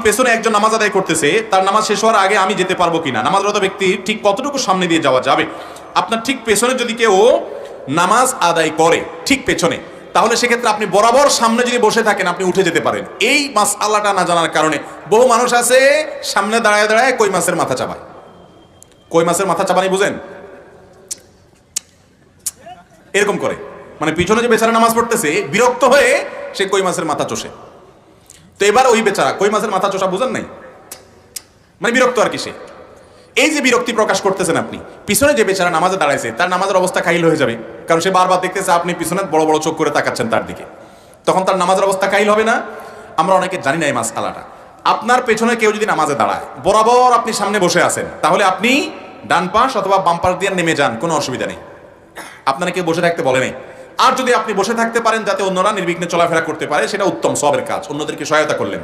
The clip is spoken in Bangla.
পেছনে একজন নামাজ আদায় করতেছে, তার নামাজ শেষ হওয়ার আগে আমি যেতে পারবো কিনা, নামাজরত ব্যক্তি ঠিক কতটুকু সামনে দিয়ে যাওয়া যাবে। আপনার ঠিক পেছনে যদি কেউ নামাজ আদায় করে ঠিক পেছনে, তাহলে সেক্ষেত্রে আপনি বরাবর সামনে যদি বসে থাকেন আপনি উঠে যেতে পারেন। এই মাসআলাটা না জানার কারণে বহু মানুষ আছে সামনে দাঁড়ায় দাঁড়ায় কই মাছের মাথা চাবায়। কই মাছের মাথা চাবানি বুঝেন? এরকম করে, মানে পিছনে যে বেচারা নামাজ পড়তেছে বিরক্ত হয়ে সে কই মাছের মাথা চষে। তো এবার ওই বেচারা কই মাছের মাথা চষা বুঝেন নাই, মানে বিরক্ত আর কি সে। এই যে বিরক্তি প্রকাশ করতেছেন আপনি, পিছনে যে বেচারা নামাজে দাঁড়াইছে তার নামাজের অবস্থা কাহিল হয়ে যাবে, কারণ সে বারবার দেখতেছে আপনি পিছনে বড় বড় চোখ করে তাকাচ্ছেন তার দিকে, তখন তার নামাজের অবস্থা কাহিল হবে না? আমরা অনেকে জানি না এই মাসআলাটা। আপনার পেছনে কেউ যদি নামাজে দাঁড়ায়, বরাবর আপনি সামনে বসে আছেন, তাহলে আপনি ডান পাশ অথবা বাম পাশ দিয়ে নেমে যান, কোনো অসুবিধা নেই, আপনারা কেউ বসে থাকতে বলে নেই। আর যদি আপনি বসে থাকতে পারেন যাতে অন্যরা নির্বিঘ্নে চলাফেরা করতে পারে, সেটা উত্তম সওয়াবের কাজ, অন্যদেরকে সহায়তা করলেন।